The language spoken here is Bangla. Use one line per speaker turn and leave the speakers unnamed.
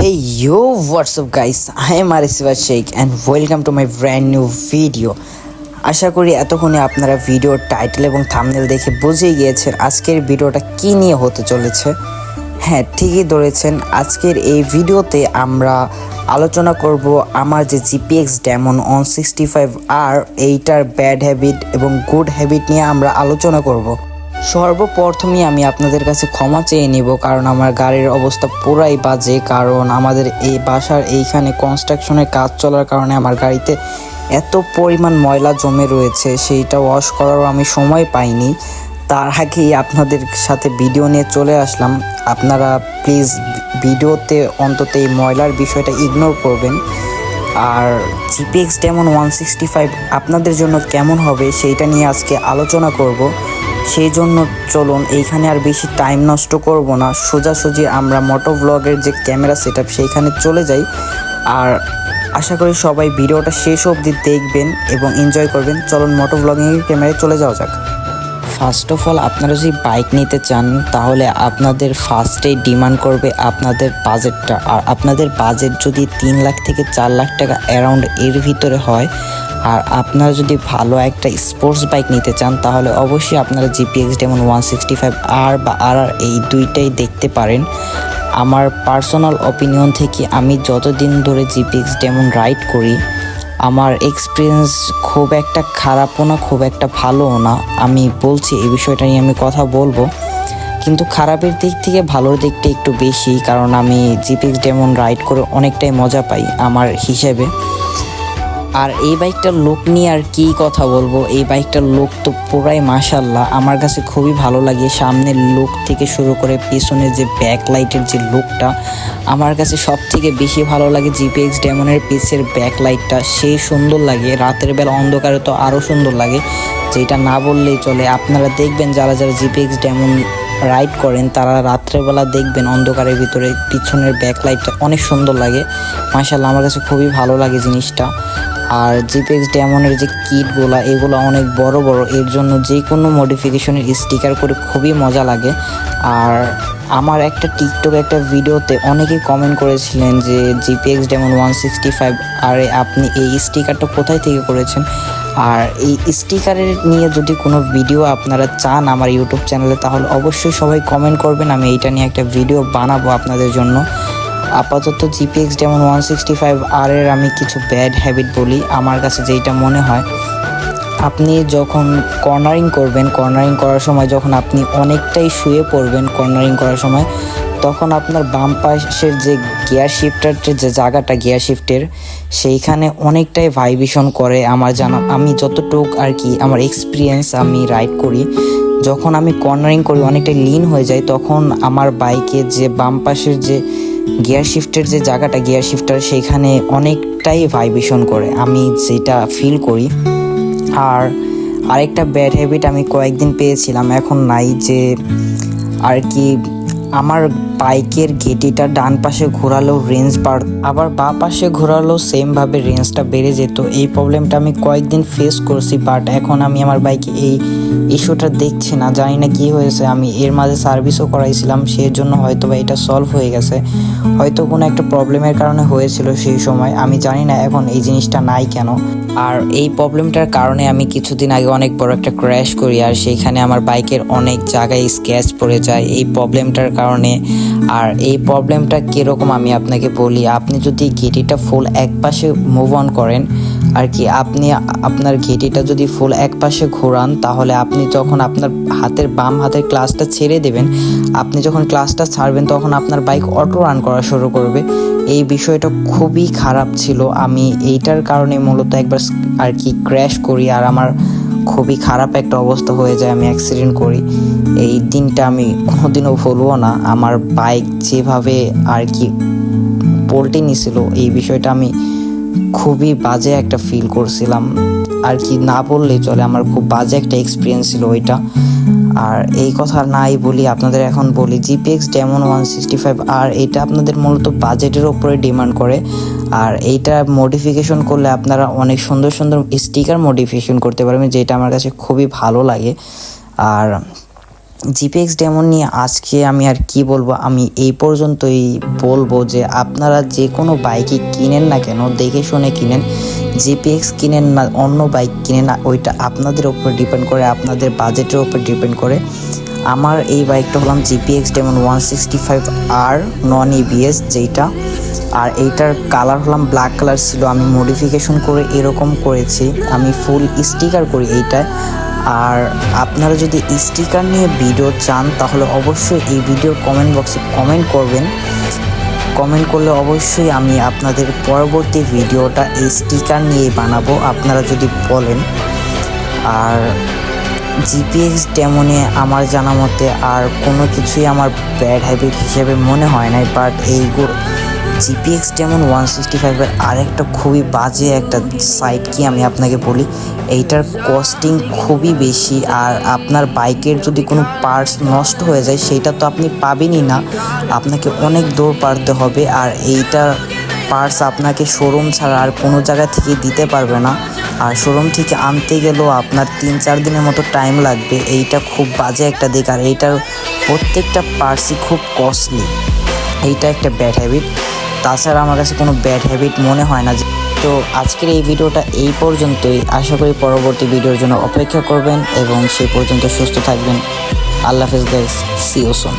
Hey yo, what's up guys? I am Arisiva Sheikh and welcome to my brand new video. আশা করি এতক্ষণে আপনারা ভিডিওর টাইটেল এবং থাম্বনেল দেখে বুঝেই গিয়েছেন আজকের ভিডিওটা কি নিয়ে হতে চলেছে। হ্যাঁ, ঠিকই ধরেছেন। আজকের এই ভিডিওতে আমরা আলোচনা করব আমার যে GPX Demon 165R এইটার ব্যাড হ্যাবিট এবং গুড হ্যাবিট নিয়ে আমরা আলোচনা করব। সর্বপ্রথমে আমি আপনাদের কাছে ক্ষমা চেয়ে নিব, কারণ আমার গাড়ির অবস্থা পুরাই বাজে। কারণ আমাদের এই বাসার এইখানে কনস্ট্রাকশনের কাজ চলার কারণে আমার গাড়িতে এত পরিমাণ ময়লা জমে রয়েছে, সেইটা ওয়াশ করারও আমি সময় পাইনি। তার আগেই আপনাদের সাথে ভিডিও নিয়ে চলে আসলাম। আপনারা প্লিজ ভিডিওতে অন্তত এই ময়লার বিষয়টা ইগনোর করবেন। আর GPX Demon 165 আপনাদের জন্য কেমন হবে সেইটা নিয়ে আজকে আলোচনা করব। সেই জন্য চলুন এইখানে আর বেশি টাইম নষ্ট করব না, সোজাসুজি আমরা মোটো ব্লগের যে ক্যামেরা সেটআপ সেইখানে চলে যাই। আর আশা করি সবাই ভিডিওটা শেষ অবধি দেখবেন এবং এনজয় করবেন। চলুন মোটো ব্লগিংয়ের ক্যামেরায় চলে যাওয়া যাক। ফার্স্ট অফ অল, আপনারা যদি বাইক নিতে চান তাহলে আপনাদের ফার্স্টেই ডিমান্ড করবে আপনাদের বাজেটটা। আর আপনাদের বাজেট যদি 3 লাখ থেকে 4 লাখ টাকা অ্যারাউন্ড এর ভিতরে হয়, আর আপনারা যদি ভালো একটা স্পোর্টস বাইক নিতে চান তাহলে অবশ্যই আপনারা GPX Demon 165R বা RR এই দুইটাই দেখতে পারেন। আমার পার্সোনাল অপিনিয়ন থেকে আমি যতদিন ধরে GPX Demon রাইড করি, আমার এক্সপিরিয়েন্স খুব একটা খারাপও না, খুব একটা ভালোও না। আমি বলছি এই বিষয়টা নিয়ে আমি কথা বলবো, কিন্তু খারাপের দিক থেকে ভালোর দিকটা একটু বেশি, কারণ আমি GPX Demon রাইড করে অনেকটাই মজা পাই আমার হিসেবে। আর এই বাইকটার লুক নিয়ে আর কি কথা বলবো, এই বাইকটার লুক তো পুরাই মাশাআল্লাহ, আমার কাছে খুবই ভালো লাগে। সামনের লুক থেকে শুরু করে পিছনের যে ব্যাক লাইটের যে লুকটা আমার কাছে সব থেকে বেশি ভালো লাগে। GPX Demonএর পিছের ব্যাক লাইটটা সেই সুন্দর লাগে, রাতের বেলা অন্ধকারে তো আরও সুন্দর লাগে, যেটা না বললেই চলে। আপনারা দেখবেন যারা যারা GPX Demon রাইড করেন তারা রাত্রেবেলা দেখবেন অন্ধকারের ভিতরে পিছনের ব্যাক লাইটটা অনেক সুন্দর লাগে। মাশাআল্লাহ, আমার কাছে খুবই ভালো লাগে জিনিসটা। আর GPX Demonএর যে কিটগুলো এগুলো অনেক বড় বড়, এর জন্য যে কোনো মডিফিকেশনের স্টিকার করে খুবই মজা লাগে। আর আমার একটা টিকটকে একটা ভিডিওতে অনেকেই কমেন্ট করেছিলেন যে GPX Demon 165 আরে আপনি এই স্টিকারটা কোথায় থেকে করেছেন। আর এই স্টিকারের নিয়ে যদি কোনো ভিডিও আপনারা চান আমার ইউটিউব চ্যানেলে তাহলে অবশ্যই সবাই কমেন্ট করবেন, আমি এইটা নিয়ে একটা ভিডিও বানাবো আপনাদের জন্য। আপাতত GPX Demon 165R এর আমি কিছু ব্যাড হ্যাবিট বলি। আমার কাছে যেইটা মনে হয়, আপনি যখন কর্নারিং করবেন, কর্নারিং করার সময় যখন আপনি অনেকটাই শুয়ে পড়বেন কর্নারিং করার সময়, তখন আপনার বাম পাশের যে গিয়ার শিফটারের যে জায়গাটা গিয়ার শিফটের সেইখানে অনেকটাই ভাইব্রেশন করে। আমার জানা, আমি যতটুক আর কি আমার এক্সপিরিয়েন্স, আমি রাইড করি যখন আমি কর্নারিং করি অনেকটাই লিন হয়ে যায়, তখন আমার বাইকে যে বাম পাশের যে গিয়ার শিফটের যে জায়গাটা গিয়ার শিফটার সেইখানে অনেকটাই ভাইব্রেশন করে, আমি যেটা ফিল করি। আর আরেকটা ব্যাড হ্যাবিট আমি কয়েকদিন পেয়েছিলাম, এখন নাই, যে আর কি আমার বাইকের ঘেটিটা ডান পাশে ঘোরালেও রেঞ্জ বাড়, আবার বাঁ পাশে ঘোরালেও সেমভাবে রেঞ্জটা বেড়ে যেত। এই প্রবলেমটা আমি কয়েকদিন ফেস করছি, বাট এখন আমি আমার বাইকে এই ইস্যুটা দেখছি না, জানি না কি হয়েছে। আমি এর মাঝে সার্ভিসও করাইছিলাম, সেই জন্য হয়তো বা এটা সলভ হয়ে গেছে, হয়তো কোনো একটা প্রবলেমের কারণে হয়েছিল সেই সময়, আমি জানি না এখন এই জিনিসটা নাই কেন। আর এই প্রবলেমটার কারণে আমি কিছুদিন আগে অনেক বড় একটা ক্র্যাশ করি, আর সেইখানে আমার বাইকের অনেক জায়গায় স্ক্র্যাচ পড়ে যায় এই প্রবলেমটার কারণে। আর এই প্রবলেমটা কীরকম আমি আপনাকে বলি, আপনি যদি ঘেটিটা ফুল এক পাশে মুভ অন করেন আর কি, আপনি আপনার ঘেটিটা যদি ফুল এক পাশে ঘোরান তাহলে আপনি যখন আপনার হাতের বাম হাতের ক্লাচটা ছেড়ে দেবেন, আপনি যখন ক্লাচটা ছাড়বেন তখন আপনার বাইক অটো রান করা শুরু করবে। এই বিষয়টা খুবই খারাপ ছিল, আমি এইটার কারণে মূলত একবার আর কি ক্র্যাশ করি, আর আমার খুবই খারাপ একটা অবস্থা হয়ে যায়, আমি অ্যাক্সিডেন্ট করি। এই দিনটা আমি কোনোদিনও ভুলবো না, আমার বাইক যেভাবে আর কি পল্টে নিছিল এই বিষয়টা আমি খুবই বাজে একটা ফিল করছিলাম আর কি, না বললেই চলে, আমার খুব বাজে একটা এক্সপিরিয়েন্স ছিল ওইটা। আর এই কথা নাই বলি, আপনাদের এখন বলি GPX Demon 165R এটা আপনাদের মূলত বাজেটের ওপরে ডিমান্ড করে। আর এইটা মডিফিকেশন করলে আপনারা অনেক সুন্দর সুন্দর স্টিকার মডিফিকেশন করতে পারবেন, যেটা আমার কাছে খুবই ভালো লাগে। আর জিপিএক্স ডেমন নিয়ে আজকে আমি আর কি বলবো, আমি এই পর্যন্তই বলবো যে আপনারা যে কোনো বাইকই কিনেন না কেন দেখে শুনে কিনেন। জিপিএক্স কিনেন না অন্য বাইক কিনেন না, ওইটা আপনাদের উপর ডিপেন্ড করে, আপনাদের বাজেটের উপর ডিপেন্ড করে। আমার এই বাইকটা হলাম জিপিএক্স ডেমন 165R নন ইবিএস যেইটা, আর এইটার কালার হলাম ব্ল্যাক কালার ছিল। আমি মডিফিকেশন করে এরকম করেছি, আমি ফুল স্টিকার করি এইটায়। আর আপনারা যদি স্টিকার নিয়ে ভিডিও চান তাহলে অবশ্যই এই ভিডিওর কমেন্ট বক্সে কমেন্ট করবেন। কমেন্ট করলে অবশ্যই আমি আপনাদের পরবর্তী ভিডিওটা এই স্টিকার নিয়েই বানাবো আপনারা যদি বলেন। আর জিপিএক্স ডেমনে আমার জানা মতে আর কোনো কিছুই আমার ব্যাড হ্যাবিট হিসেবে মনে হয় নাই, বাট এইগুলো জিপিএক্স ডেমন 165-এর আরেকটা খুবই বাজে একটা সাইড কি আমি আপনাকে বলি, এইটার কস্টিং খুবই বেশি। আর আপনার বাইকের যদি কোনো পার্টস নষ্ট হয়ে যায় সেটা তো আপনি পাবেনই না, আপনাকে অনেক দূর পারতে হবে। আর এইটার পার্টস আপনাকে শোরুম ছাড়া আর কোনো জায়গা থেকে দিতে পারবে না, আর শোরুম থেকে আনতে গেলেও আপনার 3-4 দিনের মতো টাইম লাগবে। এইটা খুব বাজে একটা দিক। আর এইটার প্রত্যেকটা পার্টসই খুব কস্টলি, এইটা একটা ব্যাড হ্যাবিট। তাছাড়া আমার কাছে কোনো ব্যাড হ্যাবিট মনে হয় না। তো আজকের এই ভিডিওটা এই পর্যন্তই, আশা করি পরবর্তী ভিডিওর জন্য অপেক্ষা করবেন এবং সেই পর্যন্ত সুস্থ থাকবেন। আল্লাহ হাফেজ গাইস, সি ইউ সুন।